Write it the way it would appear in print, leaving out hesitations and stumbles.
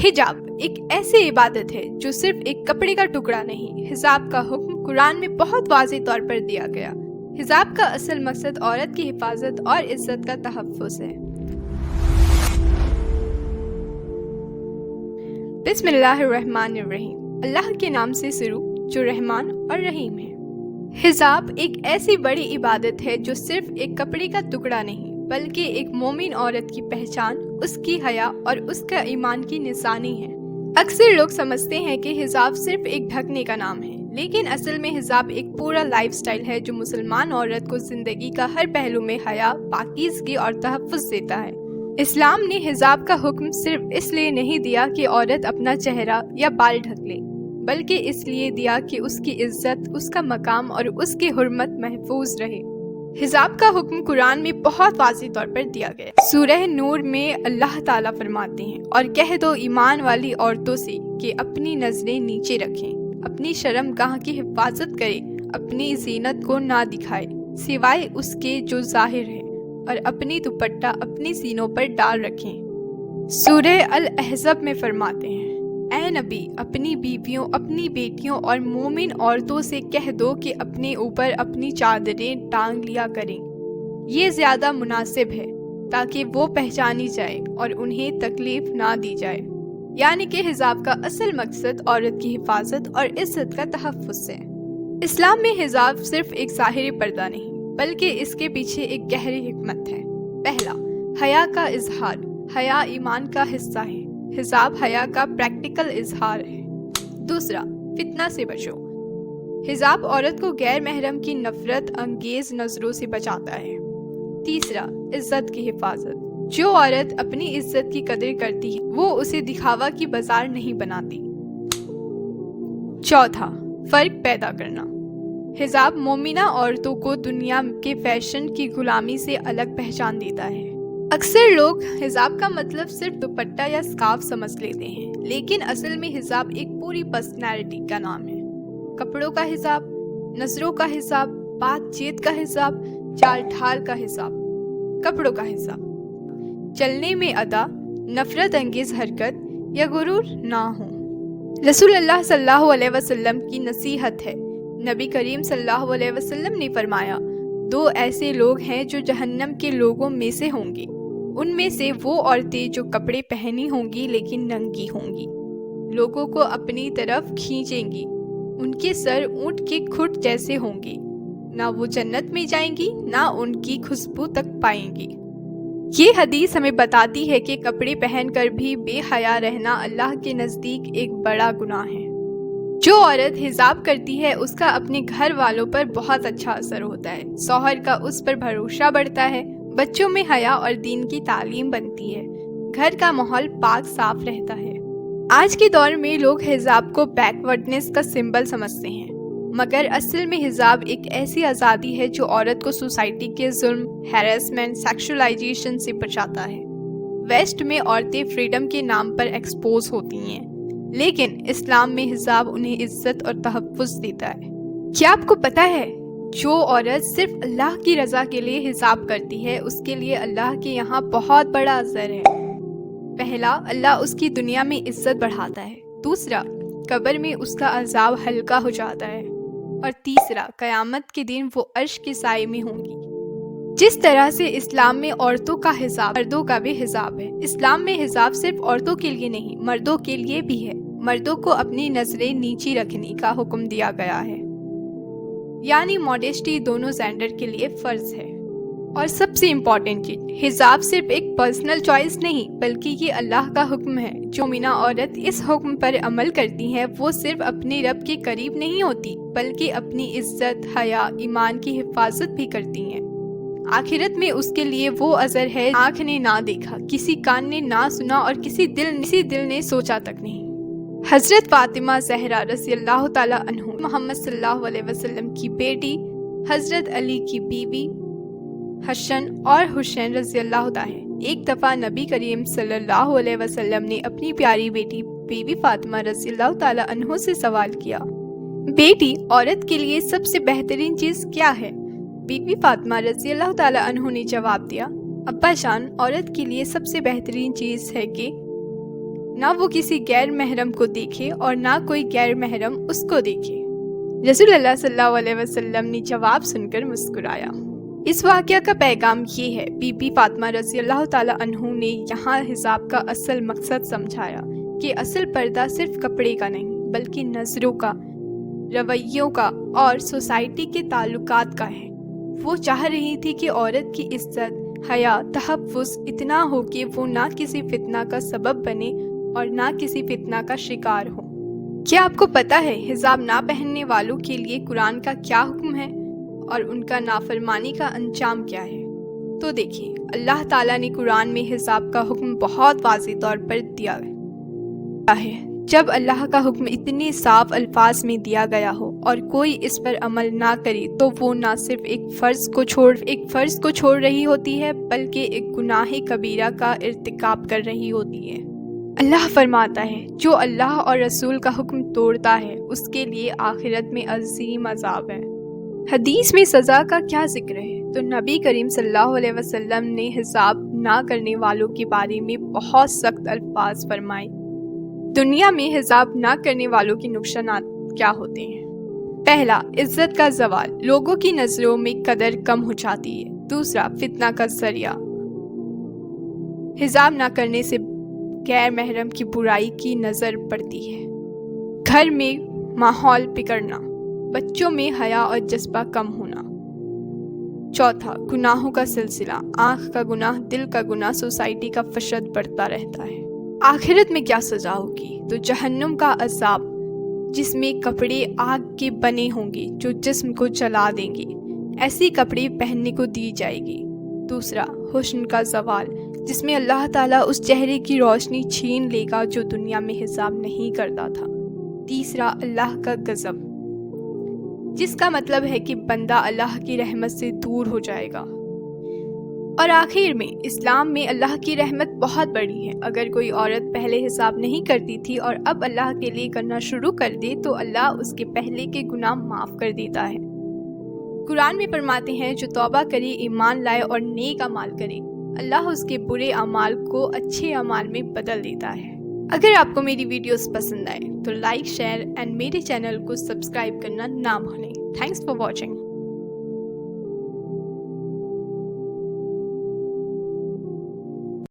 हिजाब एक ऐसी इबादत है जो सिर्फ एक कपड़े का टुकड़ा नहीं, हिजाब का हुक्म कुरान में बहुत वाज़ेह तौर पर दिया गया। हिजाब का असल मकसद औरत की हिफाजत और इज्जत का तहफ़्फ़ुज़ है। बिस्मिल्लाहिर्रहमानिर्रहीम, अल्लाह के नाम से शुरू जो रहमान और रहीम है। हिजाब एक ऐसी बड़ी इबादत है जो सिर्फ एक कपड़े का टुकड़ा नहीं बल्कि एक मोमिन औरत की पहचान, उसकी हया और उसका ईमान की निशानी है। अक्सर लोग समझते हैं कि हिजाब सिर्फ एक ढकने का नाम है, लेकिन असल में हिजाब एक पूरा लाइफस्टाइल है जो मुसलमान औरत को जिंदगी का हर पहलू में हया, पाकीज़गी और तहफ़्फ़ुज़ देता है। इस्लाम ने हिजाब का हुक्म सिर्फ इसलिए नहीं दिया कि औरत अपना चेहरा या बाल ढक ले, बल्कि इसलिए दिया कि उसकी इज्जत, उसका मकाम और उसकी हुर्मत महफूज रहे। हिजाब का हुक्म कुरान में बहुत वाज़ेह तौर पर दिया गया। सूरह नूर में अल्लाह ताला फरमाते हैं, और कह दो ईमान वाली औरतों से कि अपनी नजरें नीचे रखें, अपनी शर्मगाह की हिफाजत करें, अपनी जीनत को ना दिखाए सिवाय उसके जो जाहिर है, और अपनी दुपट्टा अपनी सीनों पर डाल रखें। सूरह अल अहज़ब में फरमाते हैं, ऐ नबी अपनी बीवियों, अपनी बेटियों और मोमिन औरतों से कह दो कि अपने ऊपर अपनी चादरें टांग लिया करें। ये ज़्यादा मुनासिब है ताकि वो पहचानी जाए और उन्हें तकलीफ ना दी जाए। यानी कि हिजाब का असल मकसद औरत की हिफाजत और इज्जत का तहफ़्फ़ुज़ है। इस्लाम में हिजाब सिर्फ एक ज़ाहिरी पर्दा नहीं बल्कि इसके पीछे एक गहरी हिकमत है। पहला, हया का इजहार। हया ईमान का हिस्सा है। हिजाब हया का प्रैक्टिकल इजहार है। दूसरा, फितना से बचो। हिजाब औरत को गैर महरम की नफरत अंगेज नजरों से बचाता है। तीसरा, इज्जत की हिफाजत। जो औरत अपनी इज्जत की कदर करती है वो उसे दिखावा की बाजार नहीं बनाती। चौथा, फर्क पैदा करना। हिजाब मोमिना औरतों को दुनिया के फैशन की गुलामी से अलग पहचान देता है। अक्सर लोग हिजाब का मतलब सिर्फ दुपट्टा या स्कार्फ समझ लेते हैं, लेकिन असल में हिजाब एक पूरी पर्सनैलिटी का नाम है। कपड़ों का हिजाब, नजरों का हिजाब, बातचीत का हिजाब, चाल ढाल का हिजाब। कपड़ों का हिजाब, चलने में अदा, नफरत अंगेज हरकत या गुरूर ना हो। रसूलुल्लाह सल्लल्लाहु अलैहि वसल्लम की नसीहत है। नबी करीम सल्लल्लाहु अलैहि वसल्लम ने फरमाया, दो ऐसे लोग हैं जो जहन्नम के लोगों में से होंगे। उनमें से वो औरतें जो कपड़े पहनी होंगी लेकिन नंगी होंगी, लोगों को अपनी तरफ खींचेंगी, उनके सर ऊंट के खुट जैसे होंगे, ना वो जन्नत में जाएंगी ना उनकी खुशबू तक पाएंगी। ये हदीस हमें बताती है कि कपड़े पहनकर भी बेहया रहना अल्लाह के नज़दीक एक बड़ा गुनाह है। जो औरत हिजाब करती है उसका अपने घर वालों पर बहुत अच्छा असर होता है। शौहर का उस पर भरोसा बढ़ता है, बच्चों में हया और दीन की तालीम बनती है, घर का माहौल पाक साफ रहता है। आज के दौर में लोग हिजाब को बैकवर्डनेस का सिंबल समझते हैं, मगर असल में हिजाब एक ऐसी आज़ादी है जो औरत को सोसाइटी के जुल्म, हैरेसमेंट, सेक्सुअलाइजेशन से बचाता है। वेस्ट में औरतें फ्रीडम के नाम पर एक्सपोज होती हैं, लेकिन इस्लाम में हिजाब उन्हें इज्जत और तहफ़्फ़ुज़ देता है। क्या आपको पता है, जो औरत सिर्फ अल्लाह की रज़ा के लिए हिजाब करती है उसके लिए अल्लाह के यहाँ बहुत बड़ा अज़र है। पहला, अल्लाह उसकी दुनिया में इज्जत बढ़ाता है। दूसरा, कब्र में उसका अज़ाब हल्का हो जाता है। और तीसरा, क़यामत के दिन वो अर्श के साए में होंगी। जिस तरह से इस्लाम में औरतों का हिजाब मर्दों का भी हिजाब है, इस्लाम में हिजाब सिर्फ औरतों के लिए नहीं मर्दों के लिए भी है। मर्दों को अपनी नजरें नीची रखने का हुक्म दिया गया है, यानी मॉडेस्टी दोनों जेंडर के लिए फर्ज है। और सबसे इम्पोर्टेंट चीज, हिजाब सिर्फ एक पर्सनल चॉइस नहीं बल्कि ये अल्लाह का हुक्म है। जो मोमिना औरत इस हुक्म पर अमल करती है वो सिर्फ अपने रब के करीब नहीं होती बल्कि अपनी इज्जत, हया, ईमान की हिफाजत भी करती हैं। आखिरत में उसके लिए वो अजर है आँख ने ना देखा, किसी कान ने ना सुना और किसी दिल ने सोचा तक नहीं। हजरत फातिमा ज़हरा रज़ियल्लाहु ताला अन्हु मोहम्मद सल्लल्लाहु अलैहि वसल्लम की बेटी, हजरत अली की बीवी हसन और हुसैन रज़ियल्लाहु ताला। एक दफ़ा नबी करीम सल्लल्लाहु अलैहि वसल्लम ने अपनी प्यारी बेटी बीवी फातिमा रज़ियल्लाहु ताला अन्हु से सवाल किया, बेटी, औरत के लिए सबसे बेहतरीन चीज़ क्या है? बीवी फातिमा रज़ियल्लाहु ताला अन्हु ने जवाब दिया, अब्बा जान, औरत के लिए सबसे बेहतरीन चीज़ है कि ना वो किसी गैर महरम को देखे और ना कोई गैर महरम उसको देखे। रसूल अल्लाह सल्लल्लाहु अलैहि वसल्लम ने जवाब सुनकर मुस्कुराया। इस वाक़या का पैगाम ये है, बीबी फातिमा रज़ी अल्लाह ताला अन्हु ने यहाँ हिजाब का असल मकसद समझाया कि असल पर्दा सिर्फ कपड़े का नहीं बल्कि नज़रों का, रवैयों का और सोसाइटी के ताल्लुकात का है। वो चाह रही थी कि औरत की इज्जत, हया, तहफ़्फ़ुज़ इतना हो कि वो ना किसी फितना का सबब बने और ना किसी फितना का शिकार हो। क्या आपको पता है हिजाब ना पहनने वालों के लिए कुरान का क्या हुक्म है और उनका नाफरमानी का अंजाम क्या है? तो देखिए, अल्लाह ताला ने कुरान में हिजाब का हुक्म बहुत वाज़ेह तौर पर दिया है। जब अल्लाह का हुक्म इतने साफ अल्फाज में दिया गया हो और कोई इस पर अमल ना करे तो वो ना सिर्फ एक फ़र्ज़ को छोड़ रही होती है बल्कि एक गुनाह कबीरा का इर्तिकाब कर रही होती है। अल्लाह फरमाता है, जो अल्लाह और रसूल का हुक्म तोड़ता है उसके लिए आखिरत में अजीम अज़ाब है। हदीस में सज़ा का क्या जिक्र है? तो नबी करीम सल्लल्लाहु अलैहि वसल्लम ने हिजाब ना करने वालों के बारे में बहुत सख्त अल्फाज फरमाए। दुनिया में हिजाब ना करने वालों के नुकसानात क्या होते हैं? पहला, इज्जत का ज़वाल, लोगों की नज़रों में कदर कम हो जाती है। दूसरा, फितना का ज़रिया, हिजाब ना करने से गैर महरम की बुराई की नज़र पड़ती है। घर में माहौल बिगड़ना, बच्चों में हया और जज्बा कम होना। चौथा, गुनाहों का सिलसिला, आँख का गुनाह, दिल का गुनाह, सोसाइटी का फशद बढ़ता रहता है। आखिरत में क्या सज़ा होगी? तो जहन्नुम का अज़ाब, जिसमें कपड़े आग के बने होंगे जो जिस्म को जला देंगे, ऐसी कपड़े पहनने को दी जाएगी। दूसरा, हुस्न का ज़वाल, जिसमें अल्लाह ताला उस चेहरे की रोशनी छीन लेगा जो दुनिया में हिसाब नहीं करता था। तीसरा, अल्लाह का गज़ब, जिसका मतलब है कि बंदा अल्लाह की रहमत से दूर हो जाएगा। और आखिर में, इस्लाम में अल्लाह की रहमत बहुत बड़ी है। अगर कोई औरत पहले हिसाब नहीं करती थी और अब अल्लाह के लिए करना शुरू कर दे तो अल्लाह उसके पहले के गुनाह माफ़ कर देता है। कुरान में फरमाते हैं, जो तौबा करे, ईमान लाए और नेक अमाल करे, अल्लाह उसके बुरे अमाल को अच्छे अमाल में बदल देता है। अगर आपको मेरी वीडियोस पसंद आए तो लाइक, शेयर एंड मेरे चैनल को सब्सक्राइब करना ना भूलें। Thanks for watching.